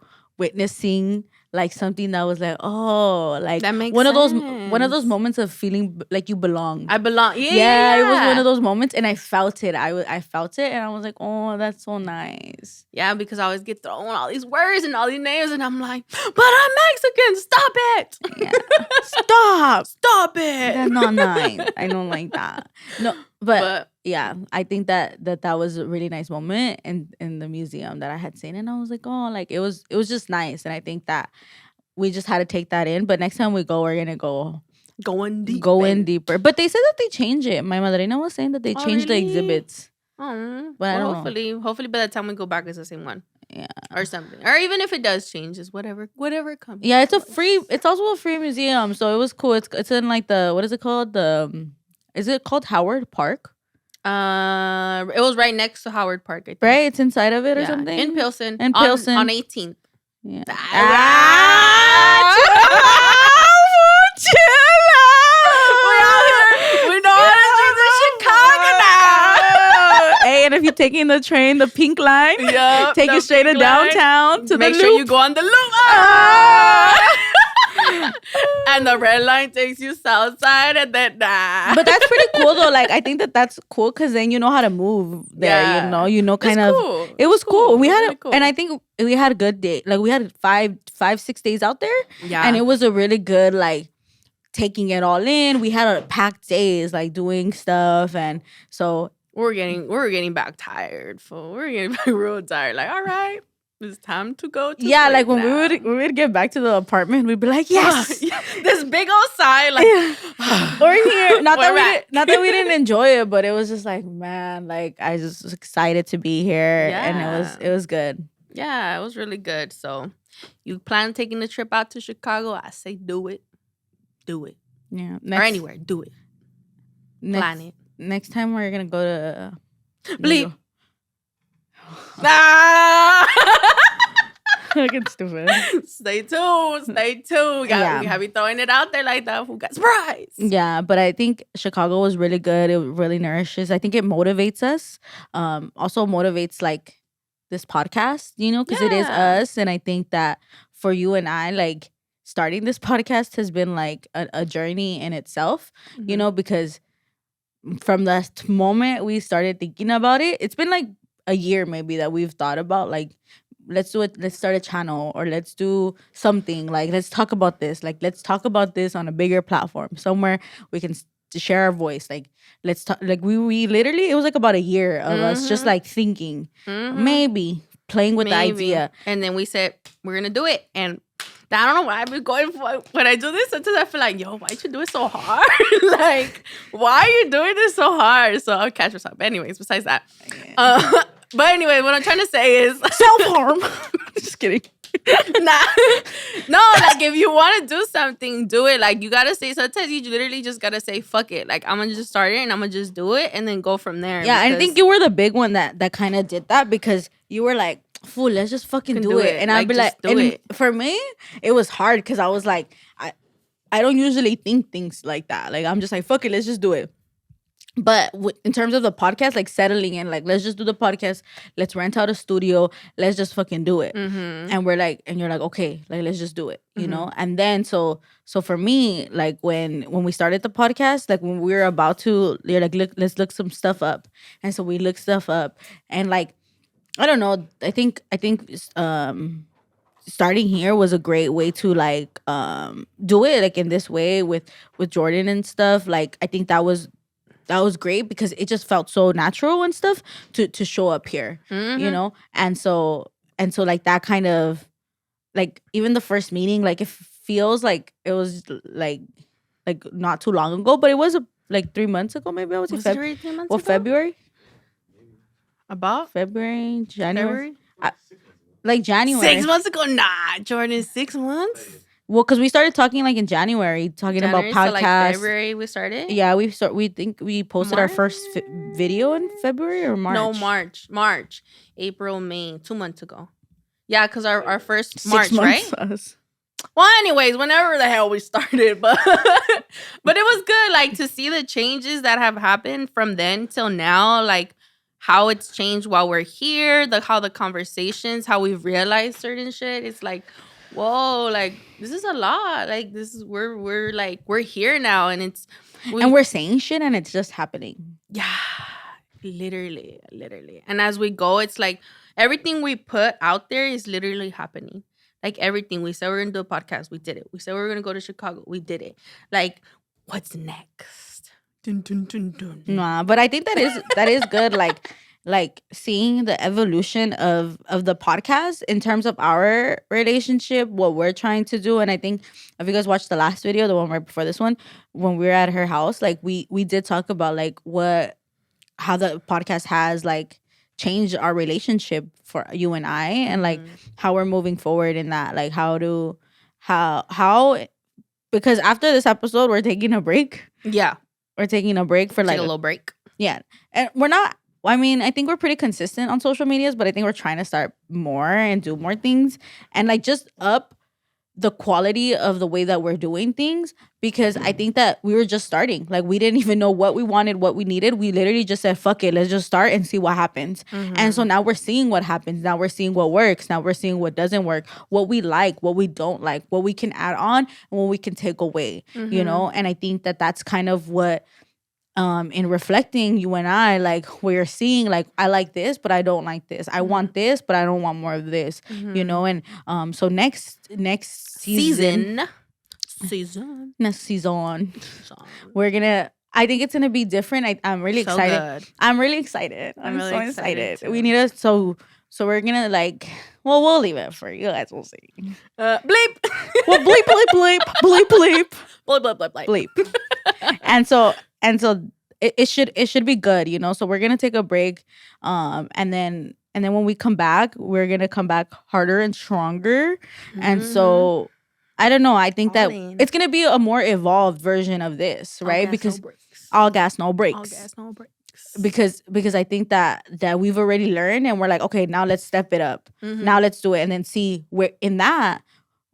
like something that was like, oh, like That makes one of those sense. moments of feeling like you belong. I belong. Yeah, it was one of those moments, and I felt it. I felt it, and I was like, oh, that's so nice. Yeah, because I always get thrown all these words and all these names, and I'm like, but I'm Mexican. Stop it. Yeah. Stop it. That's not nice. I don't like that. No, but yeah, I think that was a really nice moment in the museum that I had seen, and I was like, oh, like it was just nice, and I think that we just had to take that in. But next time we go, we're gonna go in deeper. But they said that they change it. My madrina was saying that they changed the exhibits. Oh, but I don't know. Hopefully by the time we go back, it's the same one. Yeah, or something, or even if it does change, it's whatever comes. Yeah, it's also a free museum, so it was cool. It's in like the, what is it called? Is it called Howard Park? It was right next to Howard Park, I think. Right, it's inside of it or something in Pilsen. On 18th. Yeah. Chill out. We know how to do the Chicago now. Hey, and if you're taking the train, the pink line, take it straight to downtown to make the sure loop. you go on the loop. And the red line takes you south side, and then But that's pretty cool though. Like I think that's cool because then you know how to move there. Yeah. You know, kind of. Cool. It was cool. We had, really cool. And I think we had a good day. Like we had 5-6 days out there. Yeah, and it was a really good like taking it all in. We had a packed days like doing stuff, and so we're getting back tired. We're getting back real tired. Like, all right. It's time to go to yeah, sleep like when now. we would get back to the apartment, we'd be like, yes, this big old sigh, like we're here. Not We're that we didn't enjoy it, but it was just like, man, like I just was excited to be here, and it was good. Yeah, it was really good. So, you plan taking the trip out to Chicago? I say do it. Yeah, or anywhere, do it. Plan it. Next time we're gonna go to Bleep. Looking stupid. Stay tuned. We have you throwing it out there like that. Who got surprise? Yeah, but I think Chicago was really good. It really nourishes. I think it motivates us. Also motivates like this podcast, you know, because it is us. And I think that for you and I, like starting this podcast has been like a journey in itself, you know, because from the moment we started thinking about it, it's been like a year maybe that we've thought about like, let's do it. Let's start a channel, or let's do something like, let's talk about this. Like, let's talk about this on a bigger platform somewhere we can share our voice. Like, let's talk. Like we literally, it was like about a year of us just like thinking, maybe playing with the idea, and then we said we're gonna do it. And I don't know why I've been going for when I do this. Sometimes I feel like, yo, why'd you do it so hard? Like, why are you doing this so hard? So I'll catch yourself. Anyways, besides that. But anyway, what I'm trying to say is self-harm. Just kidding. No, like if you want to do something, do it. Like you gotta say, sometimes you literally just gotta say, fuck it. Like I'm gonna just start it and I'm gonna just do it and then go from there. Yeah, I think you were the big one that kind of did that, because you were like, fool, let's just fucking do it. And I'd be like, for me, it was hard because I was like, I don't usually think things like that. Like I'm just like, fuck it, let's just do it. But in terms of the podcast, like settling in, like let's just do the podcast, let's rent out a studio, let's just fucking do it. And we're like, and you're like, okay, like let's just do it, you know. And then so for me, like when we started the podcast, like when we were about to, you're like, let's look some stuff up. And so we looked stuff up, and like I don't know, I think starting here was a great way to like do it like in this way with Jordan and stuff. Like I think that was great because it just felt so natural and stuff to show up here, you know. And so like that kind of like even the first meeting, like it feels like it was like not too long ago, but it was like 3 months ago, maybe. I would say Was it already 3 months ago? February, about February, January. February? Like January. 6 months ago? Nah, Jordan, 6 months? Well, because we started talking like in January, talking about podcasts. So like February we started? Yeah, we think we posted our first video in February or March. No, March, April, May, 2 months ago. Yeah, because our first 6 March, months, right? us. Well, anyways, whenever the hell we started, but but it was good, like to see the changes that have happened from then till now, like how it's changed while we're here, how the conversations, how we've realized certain shit. It's like, whoa, like this is a lot. Like this is we're here now, and and we're saying shit, and it's just happening. Yeah, literally. And as we go, it's like everything we put out there is literally happening. Like everything we said we're gonna do a podcast, we did it. We said we were gonna go to Chicago, we did it. Like, what's next? Dun, dun, dun, dun. Nah, but I think that is good. Like seeing the evolution of the podcast in terms of our relationship, what we're trying to do. And I think if you guys watched the last video, the one right before this one, when we were at her house, like we did talk about like how the podcast has like changed our relationship for you and I, and like how we're moving forward in that, like how because after this episode we're taking a break. Yeah, we're taking a break for like a little break. Yeah, and we're not. I mean, I think we're pretty consistent on social medias, but I think we're trying to start more and do more things and like just up the quality of the way that we're doing things, because I think that we were just starting. Like we didn't even know what we wanted, what we needed. We literally just said, fuck it, let's just start and see what happens. And so now we're seeing what happens. Now we're seeing what works. Now we're seeing what doesn't work, what we like, what we don't like, what we can add on and what we can take away, you know? And I think that that's kind of what, in reflecting, you and I, like we're seeing like I like this but I don't like this, I want this but I don't want more of this, you know. And so next season we're gonna, I think it's gonna be different. I'm really excited. I'm really excited. I'm really so excited too. We need to so we're gonna like, well, we'll leave it for you guys, we'll see. Bleep. Well, bleep bleep bleep bleep bleep bleep bleep bleep bleep. And so it should be good, you know. So we're gonna take a break, and then when we come back, we're gonna come back harder and stronger. And so I don't know. I think that it's gonna be a more evolved version of this, right? Because all gas, no brakes. All gas, no brakes. Because I think that we've already learned, and we're like, okay, now let's step it up. Now let's do it, and then see where in that.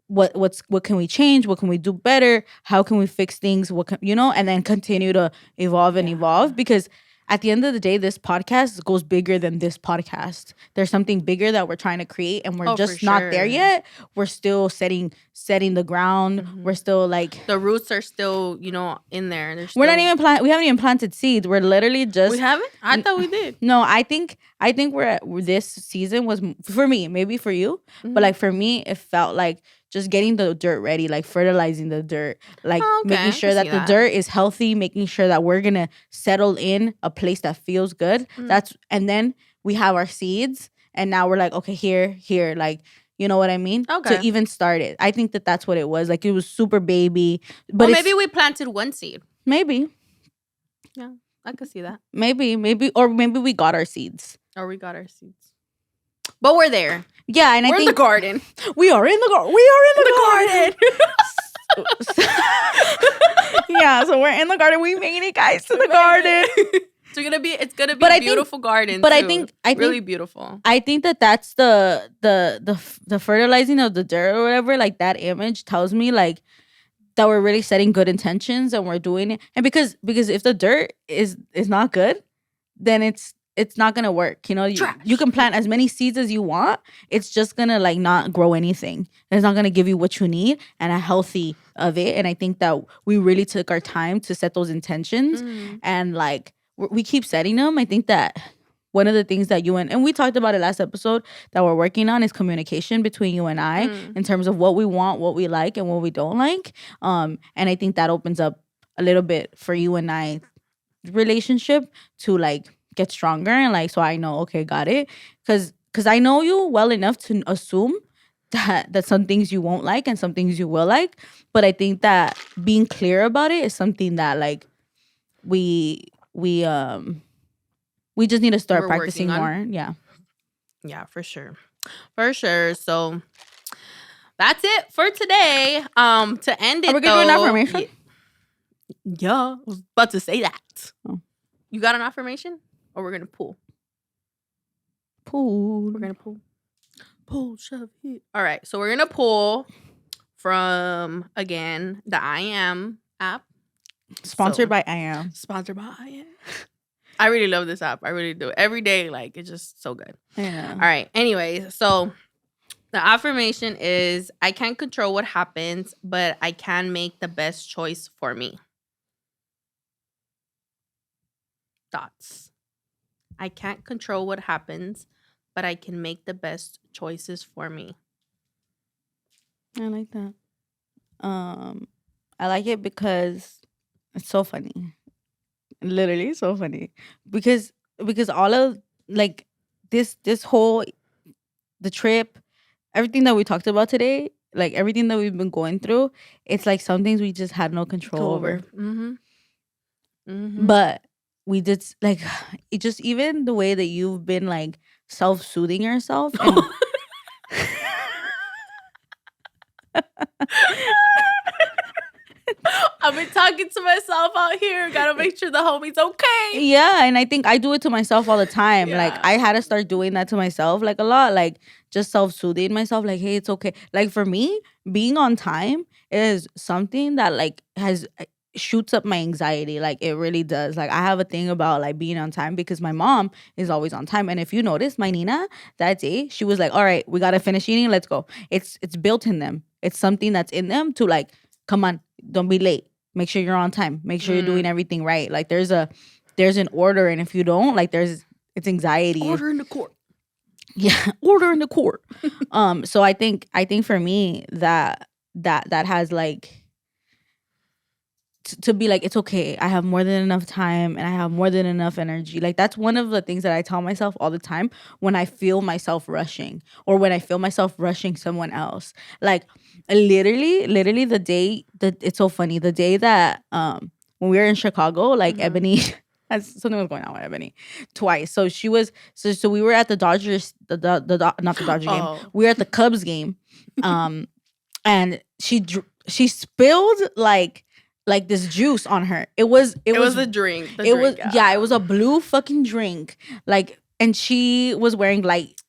What can we change? What can we do better? How can we fix things? You know, and then continue to evolve and evolve, because at the end of the day, this podcast goes bigger than this podcast. There's something bigger that we're trying to create, and we're just not there yet. We're still setting the ground. We're still like the roots are still, you know, in there. We're not even we haven't even planted seeds. We're literally just. We haven't? I thought we did. No, I think we're at this season was for me, maybe for you, but like for me, it felt like just getting the dirt ready, like fertilizing the dirt, like making sure that the dirt is healthy, making sure that we're gonna settle in a place that feels good. And then we have our seeds, and now we're like, okay, here, like, you know what I mean? Okay. To even start it, I think that's what it was. Like it was super baby, but maybe we planted one seed. Maybe. Yeah, I could see that. Maybe, or maybe we got our seeds. Or we got our seeds. But we're there. Yeah, and we're I think in the garden. We are in the garden. We are in the garden. Yeah, so we're in the garden. We made it, guys, to the garden. So it's gonna be a beautiful garden. But too. I think really beautiful. I think that's the fertilizing of the dirt or whatever. Like that image tells me like that we're really setting good intentions and we're doing it. And because if the dirt is not good, then it's not gonna work. You can plant as many seeds as you want. It's just gonna like not grow anything. It's not gonna give you what you need and a healthy of it. And I think that we really took our time to set those intentions, and like we keep setting them. I think that one of the things that you and we talked about it last episode that we're working on is communication between you and I in terms of what we want, what we like, and what we don't like. And I think that opens up a little bit for you and I relationship to like get stronger, and like so I know, okay, got it, because I know you well enough to assume that some things you won't like and some things you will like. But I think that being clear about it is something that like we just need to start We're practicing working on. more. Yeah, for sure. So that's it for today. To end it, Are we gonna do an affirmation? Yeah, I was about to say that. Oh. You got an affirmation? Or we're gonna pull? We're gonna pull. Pull, shove, hit. All right, so we're gonna pull from, again, the I Am app. Sponsored by I Am. Sponsored by I Am. I really love this app. I really do. Every day, like, it's just so good. Yeah. All right. Anyway, so the affirmation is, I can't control what happens, but I can make the best choice for me. Thoughts. I can't control what happens, but I can make the best choices for me. I like that. I like it because it's so funny. Literally so funny. Because all of like this whole the trip, everything that we talked about today, like everything that we've been going through, it's like some things we just had no control over. But we did, like, it just, even the way that you've been like self-soothing yourself and I've been talking to myself out here. Gotta make sure the homie's okay. Yeah, and I think I do it to myself all the time. Like, I had to start doing that to myself, like, a lot. Like, just self-soothing myself. Like, hey, it's okay. Like, for me, being on time is something that, like, shoots up my anxiety. Like, it really does. Like, I have a thing about, like, being on time because my mom is always on time. And if you notice, my Nina, that day, she was like, all right, we got to finish eating. Let's go. It's built in them. It's something that's in them to, like, come on, don't be late. Make sure you're on time. Make sure you're doing everything right. Like, there's an order, and if you don't, like, it's anxiety. Order in the court. Yeah, order in the court. So I think for me that has like to be like, it's okay. I have more than enough time and I have more than enough energy. Like, that's one of the things that I tell myself all the time when I feel myself rushing or when I feel myself rushing someone else. Like, literally the day that, it's so funny, the day that when we were in Chicago, like, Ebony something was going on with Ebony twice. So she was so we were at the Dodgers, not the Dodger game. We were at the Cubs game, and she spilled like this juice on her. It was a drink. It was a blue fucking drink. Like, and she was wearing light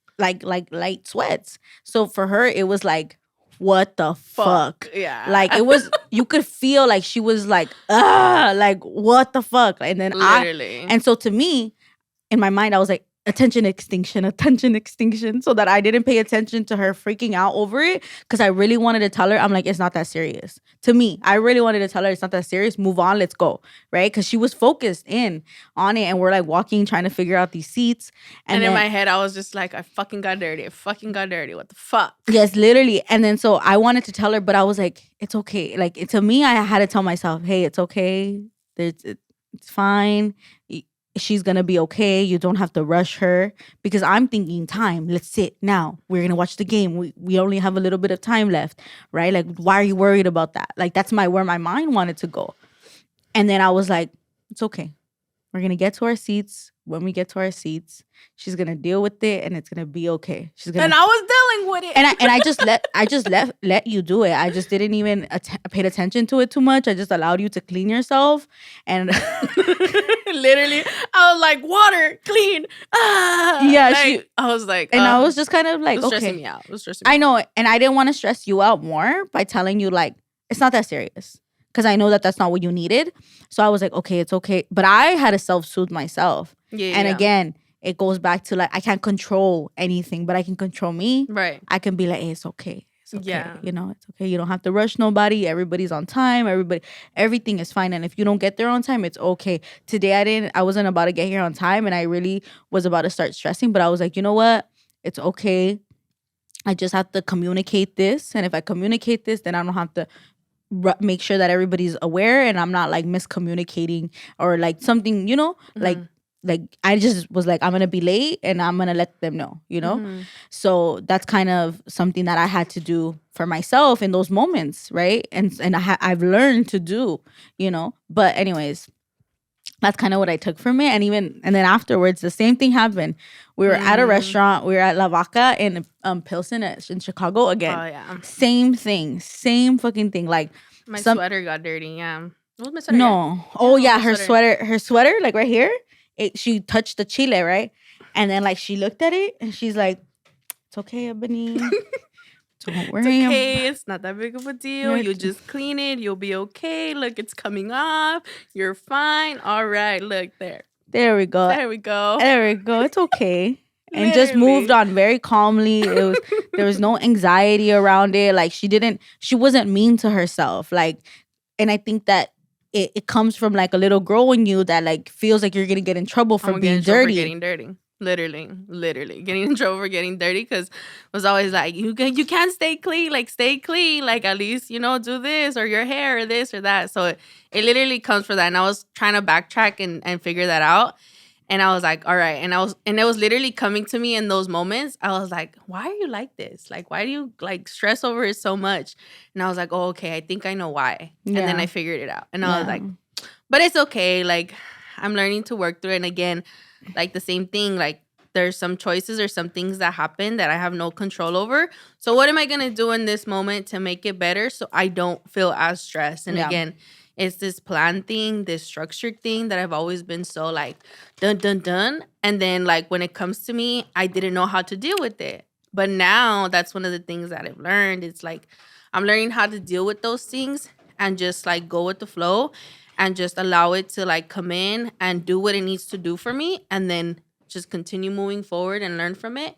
sweats. So for her, it was like, what the fuck? Yeah. Like, it was, you could feel like she was like, like, what the fuck? And then literally. And so to me, in my mind, I was like, attention extinction, so that I didn't pay attention to her freaking out over it, because I really wanted to tell her, I'm like, it's not that serious. To me, I really wanted to tell her it's not that serious. Move on, let's go, right? Because she was focused in on it, and we're like walking, trying to figure out these seats. And in my head, I was just like, I fucking got dirty. What the fuck? Yes, literally. And then so I wanted to tell her, but I was like, it's okay. Like, to me, I had to tell myself, hey, it's okay. It's fine. She's gonna be okay. You don't have to rush her, because I'm thinking, time. Let's sit now. We're gonna watch the game. We only have a little bit of time left, right? Like, why are you worried about that? Like, that's where my mind wanted to go. And then I was like, it's okay. We're gonna get to our seats. When we get to our seats, she's gonna deal with it, and it's gonna be okay. And I was dealing with it. And I just let you do it. I just didn't even paid attention to it too much. I just allowed you to clean yourself, and literally, I was like, water, clean. Yeah, like, I was like, and I was just kind of like, it was okay. stressing me out. It was stressing me out. I know, and I didn't want to stress you out more by telling you, like, it's not that serious. Because I know that that's not what you needed. So I was like, okay, it's okay. But I had to self-soothe myself. Yeah. And again, it goes back to like, I can't control anything, but I can control me. Right. I can be like, hey, it's okay. It's okay. Yeah. You know, it's okay. You don't have to rush nobody. Everybody's on time. Everything is fine. And if you don't get there on time, it's okay. Today I wasn't about to get here on time, and I really was about to start stressing. But I was like, you know what? It's okay. I just have to communicate this. And if I communicate this, then I don't have to make sure that everybody's aware, and I'm not like miscommunicating or like something, you know, like I just was like, I'm gonna be late and I'm gonna let them know, you know. So that's kind of something that I had to do for myself in those moments, right? And I've learned to do, you know. But anyways, that's kind of what I took from it. And then afterwards, the same thing happened. We were at a restaurant. We were at La Vaca in Pilsen in Chicago again. Oh, yeah. Same thing. Same fucking thing. Like my sweater got dirty. Yeah. What was my sweater? No. Oh, yeah. Her sweater, like right here, she touched the chile, right? And then like she looked at it and she's like, it's okay, Ebony. Don't worry. It's okay. It's not that big of a deal. You just clean it. You'll be okay. Look, it's coming off. You're fine. All right. Look there. There we go. There we go. There we go. It's okay. And just moved on very calmly. There was no anxiety around it. Like she wasn't mean to herself. Like, and I think that it comes from like a little girl in you that like feels like you're gonna get in trouble for being dirty. Getting dirty. Literally getting in trouble for getting dirty, because was always like, you can't stay clean, like stay clean, like at least, you know, do this or your hair or this or that. So it literally comes for that. And I was trying to backtrack and figure that out. And I was like, all right. And it was literally coming to me in those moments. I was like, why are you like this? Like, why do you like stress over it so much? And I was like, oh, okay, I think I know why. Yeah. And then I figured it out. And I was like, but it's okay. Like, I'm learning to work through it. And again, like the same thing, like there's some choices or some things that happen that I have no control over. So what am I going to do in this moment to make it better so I don't feel as stressed? And again, it's this plan thing, this structured thing that I've always been so like dun, dun, dun. And then like when it comes to me, I didn't know how to deal with it. But now that's one of the things that I've learned. It's like I'm learning how to deal with those things and just like go with the flow and just allow it to like come in and do what it needs to do for me, and then just continue moving forward and learn from it,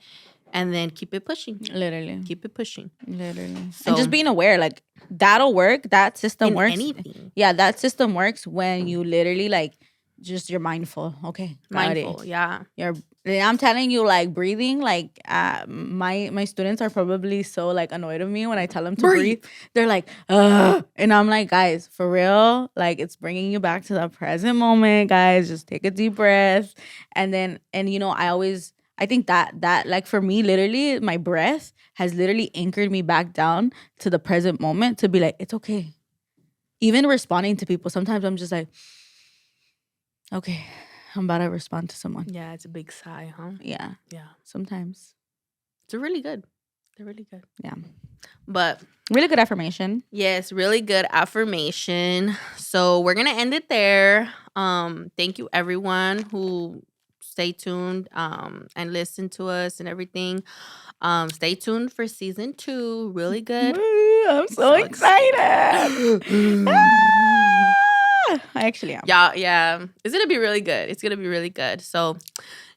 and then keep it pushing. Literally. Keep it pushing. Literally. So, and just being aware, like that'll work. That system works. Anything. Yeah, that system works when you literally like you're mindful. Okay. Mindful, yeah. I'm telling you, like breathing, like my students are probably so like annoyed of me when I tell them to breathe. They're like, ugh. And I'm like, guys, for real, like it's bringing you back to the present moment, guys. Just take a deep breath. And you know, I think that like for me, literally my breath has literally anchored me back down to the present moment to be like, it's okay. Even responding to people, sometimes I'm just like, okay, I'm about to respond to someone. Yeah, it's a big sigh, huh? Yeah. Yeah. Sometimes. They're really good. They're really good. Yeah. But really good affirmation. Yes, really good affirmation. So we're gonna end it there. Thank you everyone who stay tuned and listen to us and everything. Stay tuned for season 2. Really good. Woo, I'm so excited. I actually am. Yeah. It's gonna be really good. It's gonna be really good. So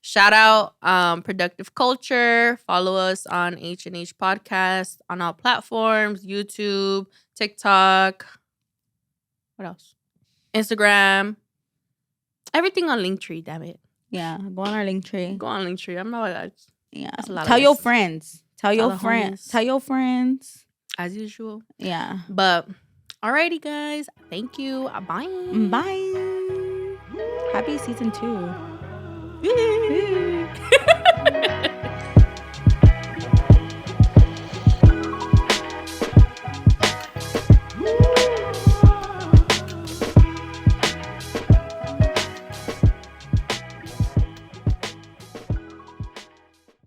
shout out Productive Culture. Follow us on H&H Podcast on all platforms, YouTube, TikTok. What else? Instagram. Everything on Linktree, damn it. Yeah, go on our Linktree. Go on Linktree. I'm not that. Yeah. Tell your friends. Tell your friends. Tell your friends. As usual. Yeah. But alrighty, guys. Thank you. Bye. Bye. Happy season 2.